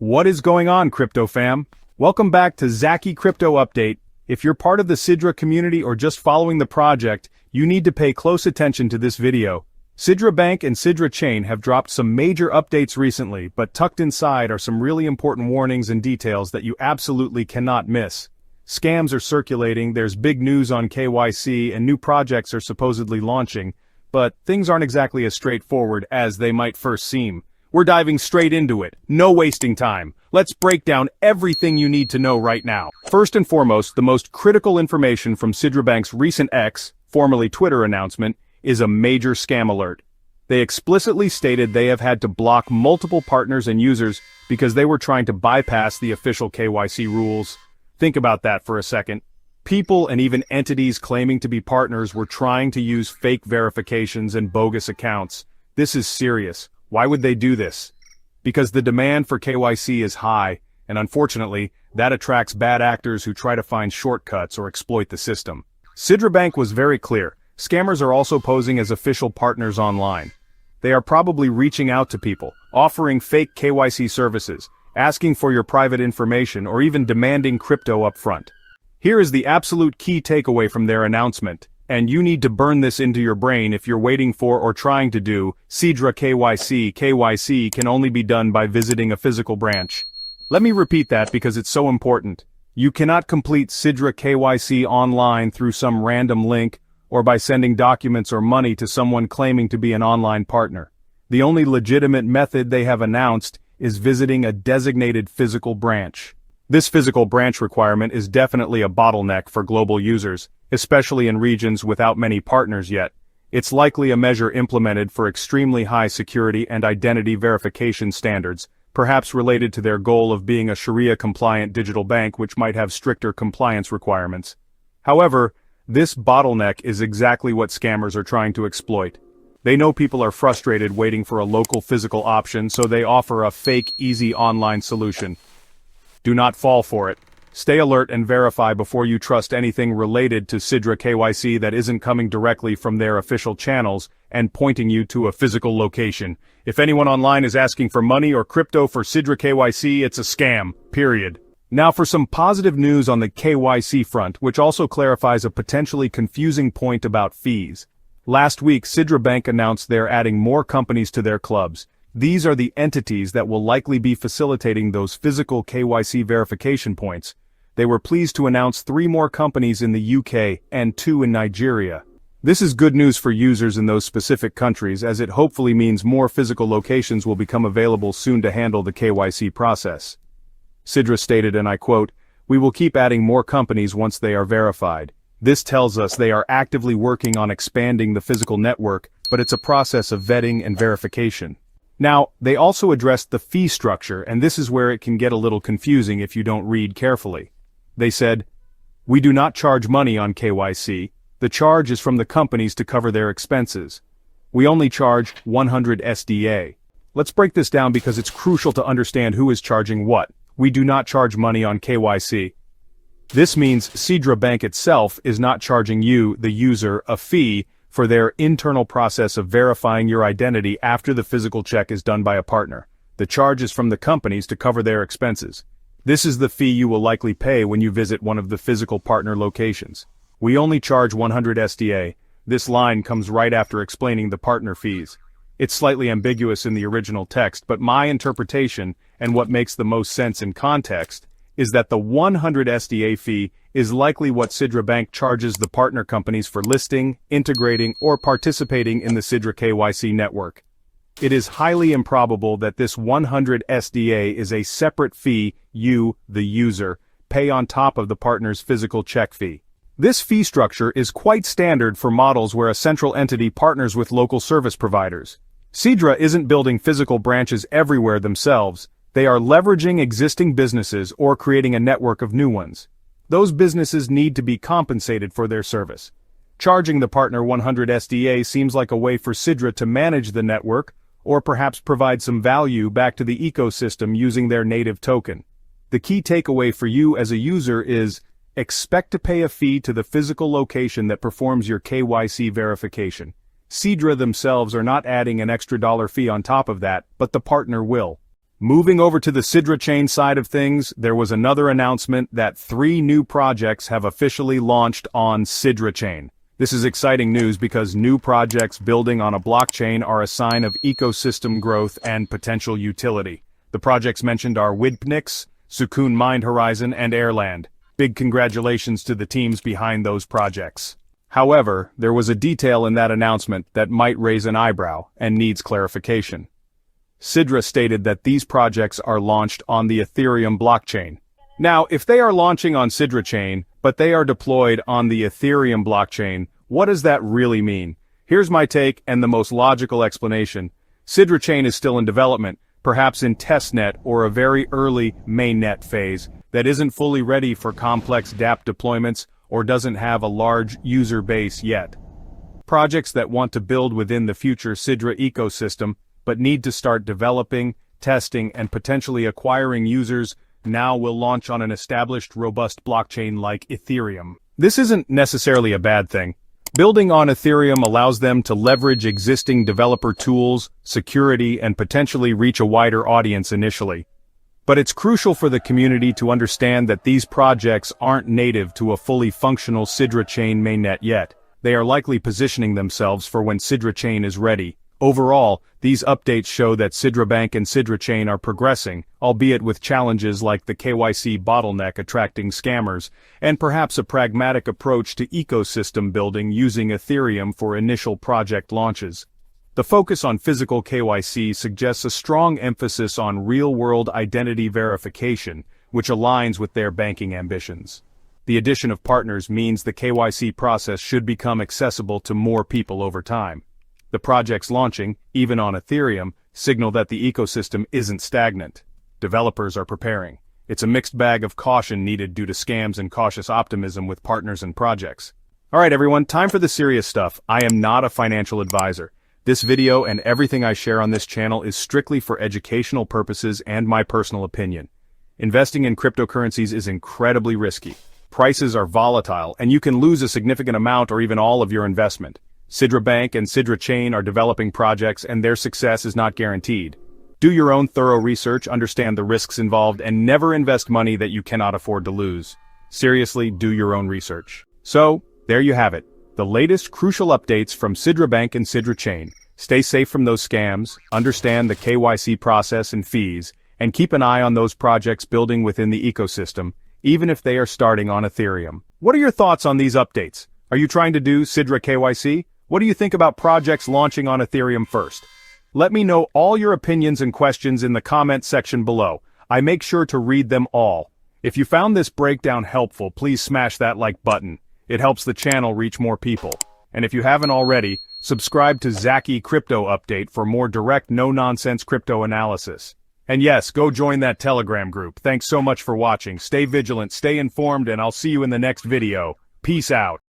What is going on, crypto fam? Welcome back to Zacchy Crypto Update. If you're part of the Sidra community or just following the project, you need to pay close attention to this video. Sidra Bank and Sidra Chain have dropped some major updates recently, but tucked inside are some really important warnings and details that you absolutely cannot miss. Scams are circulating, there's big news on KYC, and new projects are supposedly launching, but things aren't exactly as straightforward as they might first seem. We're diving straight into it, no wasting time. Let's break down everything you need to know right now. First and foremost, the most critical information from Sidra Bank's recent X, formerly Twitter announcement, is a major scam alert. They explicitly stated they have had to block multiple partners and users because they were trying to bypass the official KYC rules. Think about that for a second. People and even entities claiming to be partners were trying to use fake verifications and bogus accounts. This is serious. Why would they do this? Because the demand for KYC is high, and unfortunately, that attracts bad actors who try to find shortcuts or exploit the system. Sidra Bank was very clear. Scammers are also posing as official partners online. They are probably reaching out to people, offering fake KYC services, asking for your private information, or even demanding crypto upfront. Here is the absolute key takeaway from their announcement. And you need to burn this into your brain if you're waiting for or trying to do Sidra KYC. KYC can only be done by visiting a physical branch. Let me repeat that because it's so important. You cannot complete Sidra KYC online through some random link or by sending documents or money to someone claiming to be an online partner. The only legitimate method they have announced is visiting a designated physical branch. This physical branch requirement is definitely a bottleneck for global users, especially in regions without many partners yet. It's likely a measure implemented for extremely high security and identity verification standards, perhaps related to their goal of being a Sharia-compliant digital bank which might have stricter compliance requirements. However, this bottleneck is exactly what scammers are trying to exploit. They know people are frustrated waiting for a local physical option, so they offer a fake, easy online solution. Do not fall for it. Stay alert and verify before you trust anything related to Sidra KYC that isn't coming directly from their official channels and pointing you to a physical location. If anyone online is asking for money or crypto for Sidra KYC, it's a scam, period. Now for some positive news on the KYC front, which also clarifies a potentially confusing point about fees. Last week, Sidra Bank announced they're adding more companies to their clubs. These are the entities that will likely be facilitating those physical KYC verification points. They were pleased to announce 3 more companies in the UK and 2 in Nigeria. This is good news for users in those specific countries, as it hopefully means more physical locations will become available soon to handle the KYC process. Sidra stated, and I quote, "We will keep adding more companies once they are verified. This tells us they are actively working on expanding the physical network, but it's a process of vetting and verification." Now, they also addressed the fee structure, and this is where it can get a little confusing if you don't read carefully. They said, "We do not charge money on KYC. The charge is from the companies to cover their expenses. We only charge 100 SDA. Let's break this down because it's crucial to understand who is charging what. We do not charge money on KYC. This means Sidra Bank itself is not charging you, the user, a fee for their internal process of verifying your identity after the physical check is done by a partner. The charge is from the companies to cover their expenses. This is the fee you will likely pay when you visit one of the physical partner locations. We only charge 100 SDA. This line comes right after explaining the partner fees. It's slightly ambiguous in the original text, but my interpretation, and what makes the most sense in context, is that the 100 SDA fee is likely what Sidra Bank charges the partner companies for listing, integrating, or participating in the Sidra KYC network. It is highly improbable that this 100 SDA is a separate fee you, the user, pay on top of the partner's physical check fee. This fee structure is quite standard for models where a central entity partners with local service providers. Sidra isn't building physical branches everywhere themselves. They are leveraging existing businesses or creating a network of new ones. Those businesses need to be compensated for their service. Charging the partner 100 SDA seems like a way for Sidra to manage the network, or perhaps provide some value back to the ecosystem using their native token. The key takeaway for you as a user is, expect to pay a fee to the physical location that performs your KYC verification. Sidra themselves are not adding an extra dollar fee on top of that, but the partner will. Moving over to the Sidra Chain side of things, there was another announcement that 3 new projects have officially launched on Sidra Chain. This is exciting news because new projects building on a blockchain are a sign of ecosystem growth and potential utility. The projects mentioned are Widpnix, Sukoon Mind Horizon, and Airland. Big congratulations to the teams behind those projects. However, there was a detail in that announcement that might raise an eyebrow and needs clarification. Sidra stated that these projects are launched on the Ethereum blockchain. Now, if they are launching on Sidra Chain, but they are deployed on the Ethereum blockchain, what does that really mean? Here's my take and the most logical explanation. Sidra Chain is still in development, perhaps in testnet or a very early mainnet phase that isn't fully ready for complex dApp deployments or doesn't have a large user base yet. Projects that want to build within the future Sidra ecosystem but need to start developing, testing, and potentially acquiring users now will launch on an established, robust blockchain like Ethereum. This isn't necessarily a bad thing. Building on Ethereum allows them to leverage existing developer tools, security, and potentially reach a wider audience initially. But it's crucial for the community to understand that these projects aren't native to a fully functional Sidra Chain mainnet yet. They are likely positioning themselves for when Sidra Chain is ready. Overall, these updates show that Sidra Bank and Sidra Chain are progressing, albeit with challenges like the KYC bottleneck attracting scammers, and perhaps a pragmatic approach to ecosystem building using Ethereum for initial project launches. The focus on physical KYC suggests a strong emphasis on real-world identity verification, which aligns with their banking ambitions. The addition of partners means the KYC process should become accessible to more people over time. The projects launching, even on Ethereum, signal that the ecosystem isn't stagnant. Developers are preparing. It's a mixed bag of caution needed due to scams and cautious optimism with partners and projects. Alright everyone, time for the serious stuff. I am not a financial advisor. This video and everything I share on this channel is strictly for educational purposes and my personal opinion. Investing in cryptocurrencies is incredibly risky. Prices are volatile, and you can lose a significant amount or even all of your investment. Sidra Bank and Sidra Chain are developing projects and their success is not guaranteed. Do your own thorough research, understand the risks involved, and never invest money that you cannot afford to lose. Seriously, do your own research. So, there you have it. The latest crucial updates from Sidra Bank and Sidra Chain. Stay safe from those scams, understand the KYC process and fees, and keep an eye on those projects building within the ecosystem, even if they are starting on Ethereum. What are your thoughts on these updates? Are you trying to do Sidra KYC? What do you think about projects launching on Ethereum first? Let me know all your opinions and questions in the comment section below. I make sure to read them all. If you found this breakdown helpful, please smash that like button. It helps the channel reach more people. And if you haven't already, subscribe to Zacchy Crypto Update for more direct, no-nonsense crypto analysis. And yes, go join that Telegram group. Thanks so much for watching. Stay vigilant, stay informed, and I'll see you in the next video. Peace out.